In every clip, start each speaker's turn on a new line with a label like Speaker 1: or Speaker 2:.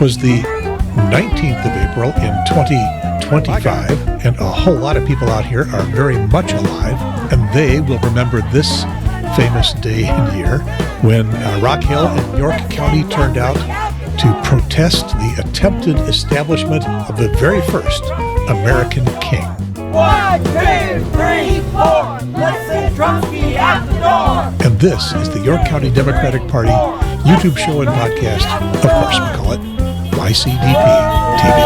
Speaker 1: 'Twas the 19th of April in 2025, and a whole lot of people out here are very much alive, and they will remember this famous day and year when Rock Hill and York County turned out to protest the attempted establishment of the very first American king.
Speaker 2: 1, 2, 3, 4, listen, Drumsky at the door.
Speaker 1: And this is the York County Democratic Party YouTube show and podcast. Of course, we call it YCDP TV.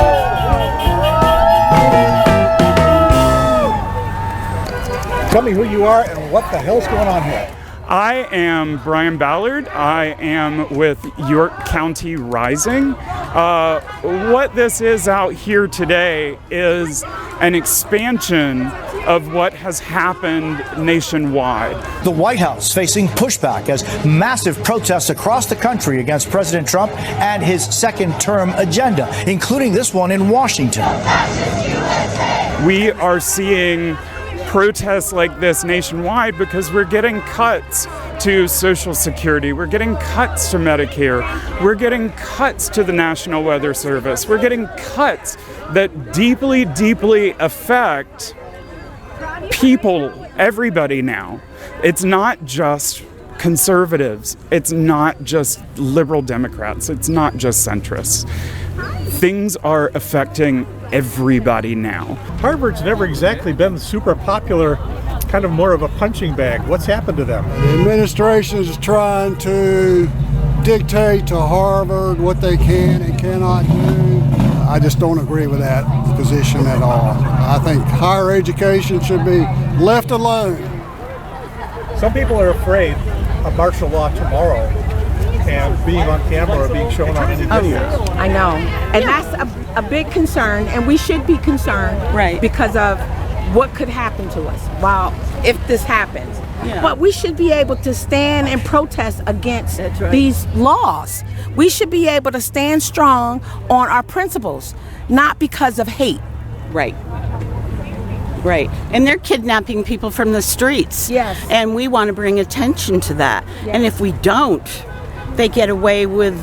Speaker 1: Tell me who you are and what the hell's going on here.
Speaker 3: I am Brian Ballard. I am with York County Rising. What this is out here today is an expansion of what has happened nationwide.
Speaker 4: The White House facing pushback as massive protests across the country against President Trump and his second-term agenda, including this one in Washington.
Speaker 3: We are seeing protests like this nationwide because we're getting cuts to Social Security, we're getting cuts to Medicare, we're getting cuts to the National Weather Service, we're getting cuts that deeply, deeply affect people, everybody now. It's not just conservatives, it's not just liberal Democrats, it's not just centrists. Things are affecting everybody now.
Speaker 1: Harvard's never exactly been super popular, kind of more of a punching bag. What's happened to them?
Speaker 5: The administration is trying to dictate to Harvard what they can and cannot do. I just don't agree with that position at all. I think higher education should be left alone.
Speaker 1: Some people are afraid of martial law tomorrow and being on camera or being shown on any videos.
Speaker 6: I know. And that's a big concern, and we should be concerned, right, because of what could happen to us if this happens. Yeah. But we should be able to stand and protest against these laws. We should be able to stand strong on our principles, not because of hate.
Speaker 7: Right. Right. And they're kidnapping people from the streets.
Speaker 6: Yes.
Speaker 7: And we want to bring attention to that. Yes. And if we don't, they get away with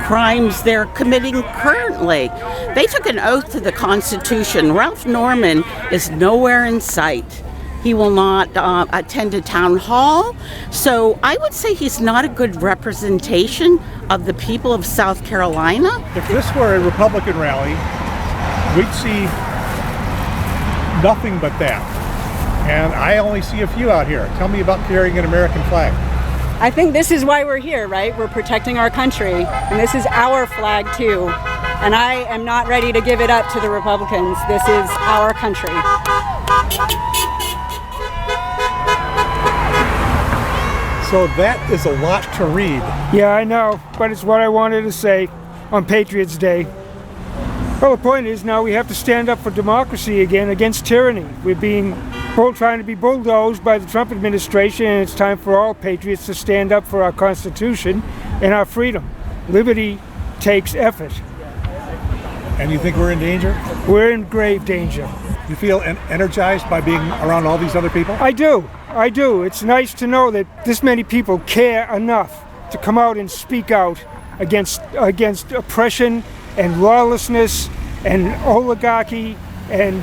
Speaker 7: crimes they're committing currently. They took an oath to the Constitution. Ralph Norman is nowhere in sight. He will not attend a town hall. So I would say he's not a good representation of the people of South Carolina.
Speaker 1: If this were a Republican rally, we'd see nothing but that. And I only see a few out here. Tell me about carrying an American flag.
Speaker 8: I think this is why we're here, right? We're protecting our country, and this is our flag too. And I am not ready to give it up to the Republicans. This is our country.
Speaker 1: So that is a lot to read.
Speaker 9: Yeah, I know, but it's what I wanted to say on Patriots Day. Well, the point is now we have to stand up for democracy again against tyranny. We're trying to be bulldozed by the Trump administration, and it's time for all patriots to stand up for our Constitution and our freedom. Liberty takes effort.
Speaker 1: And you think we're in danger?
Speaker 9: We're in grave danger.
Speaker 1: You feel energized by being around all these other people?
Speaker 9: I do. It's nice to know that this many people care enough to come out and speak out against oppression and lawlessness and oligarchy, and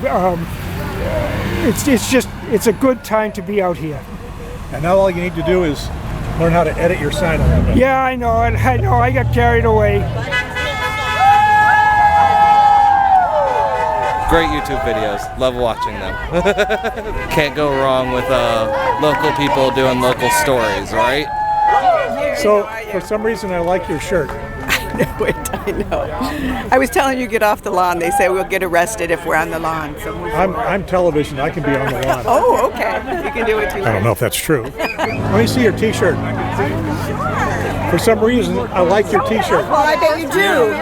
Speaker 9: it's a good time to be out here.
Speaker 1: And now all you need to do is learn how to edit your sign a little bit.
Speaker 9: Yeah, I know, I got carried away.
Speaker 10: Great YouTube videos. Love watching them. Can't go wrong with local people doing local stories, right?
Speaker 1: So, for some reason, I like your shirt.
Speaker 11: I know. I was telling you, get off the lawn. They say we'll get arrested if we're on the lawn. So
Speaker 1: I'm television. I can be on the lawn.
Speaker 11: Oh, okay. You can do it too.
Speaker 1: I don't know if that's true. Let me see your T-shirt. For some reason, I like your T-shirt.
Speaker 12: Well, I bet you do.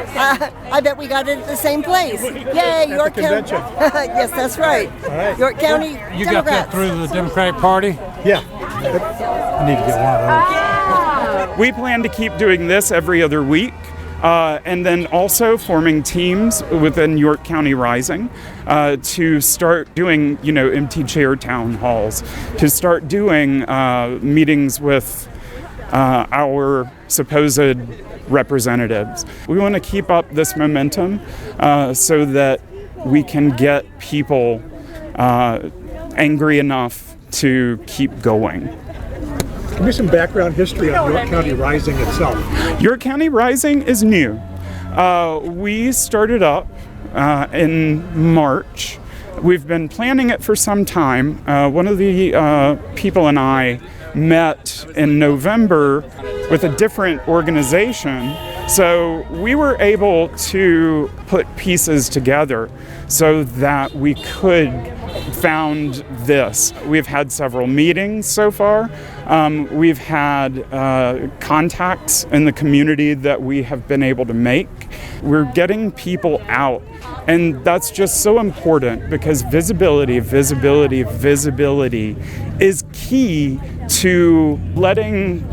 Speaker 12: I bet we got it at the same place. Yay, York County. Yes, that's right.
Speaker 1: All right.
Speaker 12: York County
Speaker 13: You got that through the Democratic Party?
Speaker 1: Yeah. I need to get one of those.
Speaker 3: We plan to keep doing this every other week. And then also forming teams within York County Rising to start doing, empty chair town halls, to start doing meetings with our supposed representatives. We want to keep up this momentum so that we can get people angry enough to keep going.
Speaker 1: Give me some background history on York County Rising itself.
Speaker 3: York County Rising is new. We started up in March. We've been planning it for some time. One of the people and I met in November with a different organization. So we were able to put pieces together so that we could found this. We've had several meetings so far. We've had contacts in the community that we have been able to make. We're getting people out, and that's just so important because visibility is key to letting,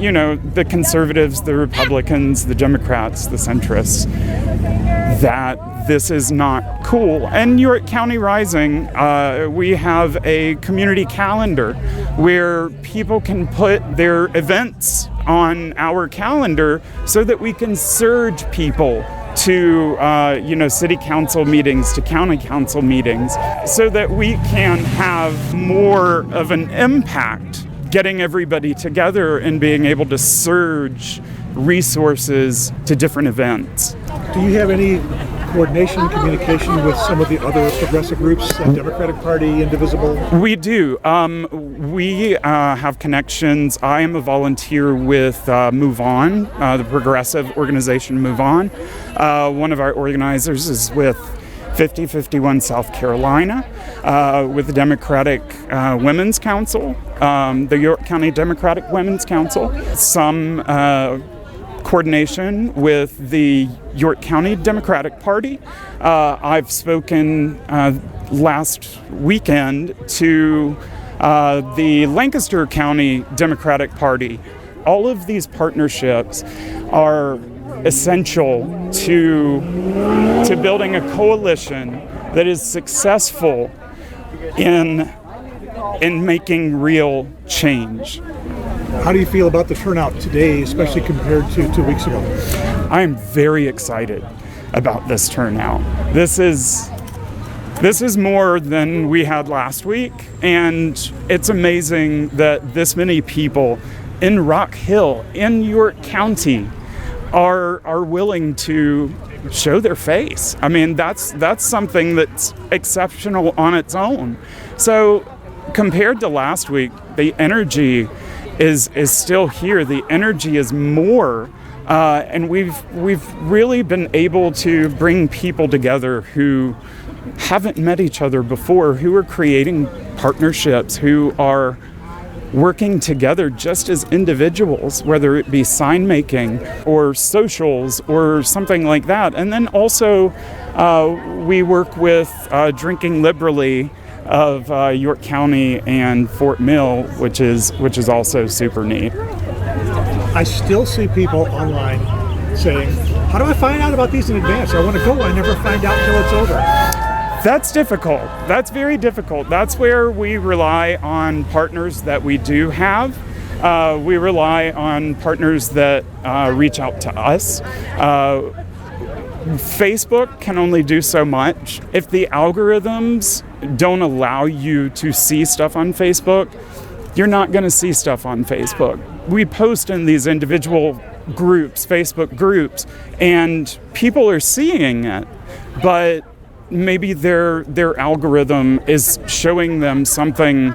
Speaker 3: the conservatives, the Republicans, the Democrats, the centrists, that this is not cool. And York County Rising, we have a community calendar where people can put their events on our calendar so that we can surge people to city council meetings, to county council meetings, so that we can have more of an impact getting everybody together and being able to surge resources to different events.
Speaker 1: Do you have any coordination, communication with some of the other progressive groups, Democratic Party, Indivisible?
Speaker 3: We do. We have connections. I am a volunteer with Move On, the progressive organization Move On. One of our organizers is with 5051 South Carolina, with the Democratic Women's Council, the York County Democratic Women's Council. Some coordination with the York County Democratic Party. I've spoken last weekend to the Lancaster County Democratic Party. All of these partnerships are essential to building a coalition that is successful in making real change.
Speaker 1: How do you feel about the turnout today, especially compared to 2 weeks ago?
Speaker 3: I am very excited about this turnout. This is more than we had last week, and it's amazing that this many people in Rock Hill, in York County, are willing to show their face. I mean, that's something that's exceptional on its own. So compared to last week, the energy is still here. The energy is more, and we've really been able to bring people together who haven't met each other before, who are creating partnerships, who are working together just as individuals, whether it be sign making or socials or something like that. And then also we work with Drinking Liberally of York County and Fort Mill, which is also super neat.
Speaker 1: I still see people online saying, how do I find out about these in advance? I want to go, I never find out until it's over.
Speaker 3: That's difficult. That's very difficult. That's where we rely on partners that we do have. We rely on partners that reach out to us. Facebook can only do so much. If the algorithms don't allow you to see stuff on Facebook, you're not going to see stuff on Facebook. We post in these individual groups, Facebook groups, and people are seeing it, but maybe their algorithm is showing them something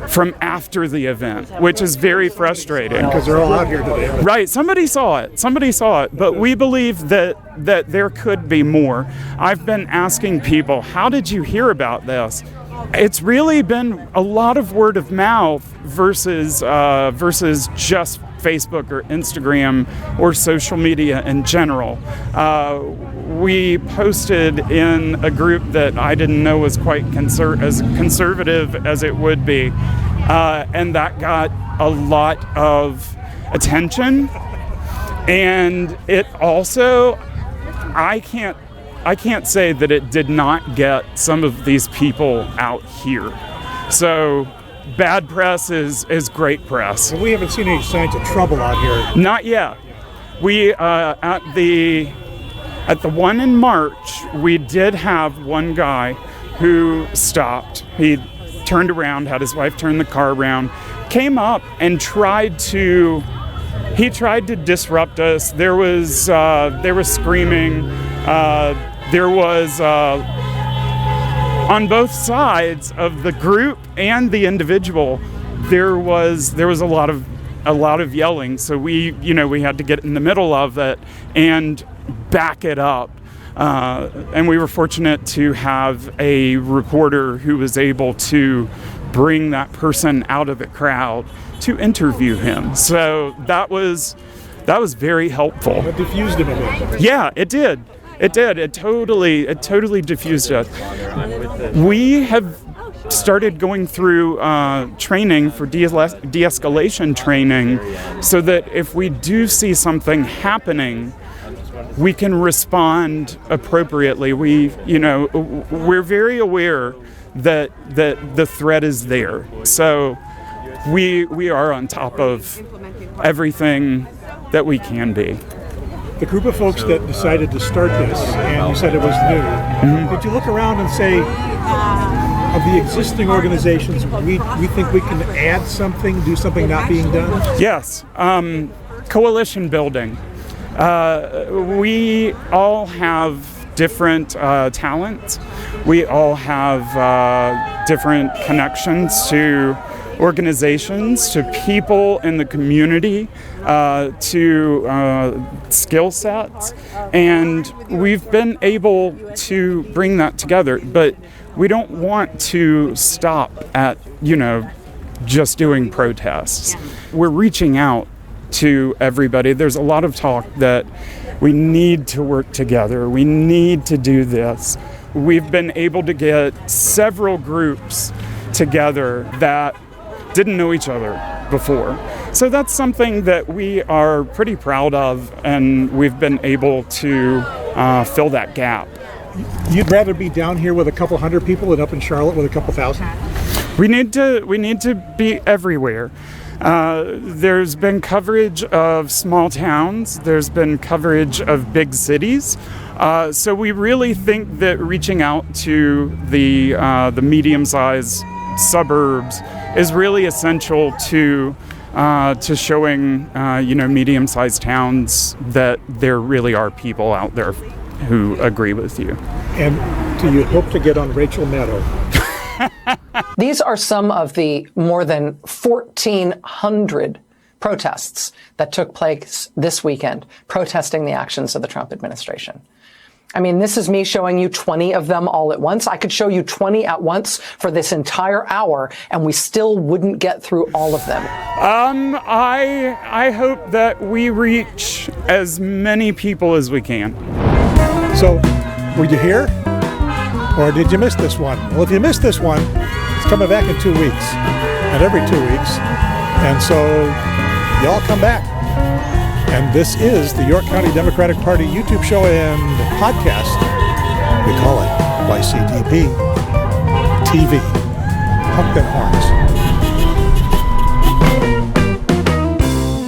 Speaker 3: from after the event, which is very frustrating.
Speaker 1: Because they're all out here today.
Speaker 3: Right, somebody saw it, but we believe that there could be more. I've been asking people, how did you hear about this? It's really been a lot of word of mouth versus just Facebook or Instagram or social media in general. We posted in a group that I didn't know was quite as conservative as it would be, and that got a lot of attention. And it also, I can't say that it did not get some of these people out here. So bad press is great press.
Speaker 1: Well, we haven't seen any signs of trouble out here.
Speaker 3: Not yet. We at the one in March, we did have one guy who stopped. He turned around, had his wife turn the car around, came up and tried to disrupt us. There was screaming. There was on both sides of the group and the individual. There was a lot of yelling. So we had to get in the middle of it and back it up. And we were fortunate to have a reporter who was able to bring that person out of the crowd to interview him. So that was very helpful.
Speaker 1: It diffused him a bit.
Speaker 3: Yeah, it did. It totally diffused us. We have started going through training for de-escalation training, so that if we do see something happening, we can respond appropriately. We're very aware that the threat is there. So we are on top of everything that we can be.
Speaker 1: The group of folks that decided to start this, and you said it was new, did you look around and say, of the existing organizations, we think we can add something, do something not being done?
Speaker 3: Yes. Coalition building. We all have different talents. We all have different connections to organizations, to people in the community, to skill sets, and we've been able to bring that together. But we don't want to stop at, just doing protests. We're reaching out to everybody. There's a lot of talk that we need to work together. We need to do this. We've been able to get several groups together that didn't know each other before. So that's something that we are pretty proud of, and we've been able to fill that gap.
Speaker 1: You'd rather be down here with a couple hundred people than up in Charlotte with a couple thousand?
Speaker 3: We need to be everywhere. There's been coverage of small towns. There's been coverage of big cities. So we really think that reaching out to the medium-sized suburbs is really essential to showing medium-sized towns that there really are people out there who agree with you.
Speaker 1: And do you hope to get on Rachel Maddow?
Speaker 14: These are some of the more than 1,400 protests that took place this weekend, protesting the actions of the Trump administration. I mean, this is me showing you 20 of them all at once. I could show you 20 at once for this entire hour, and we still wouldn't get through all of them.
Speaker 3: I hope that we reach as many people as we can.
Speaker 1: So, were you here? Or did you miss this one? Well, if you missed this one, it's coming back in 2 weeks, and every 2 weeks. And so, y'all come back. And this is the York County Democratic Party YouTube show and podcast. We call it YCDP TV. Pump them horns.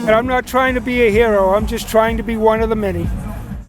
Speaker 9: And I'm not trying to be a hero. I'm just trying to be one of the many.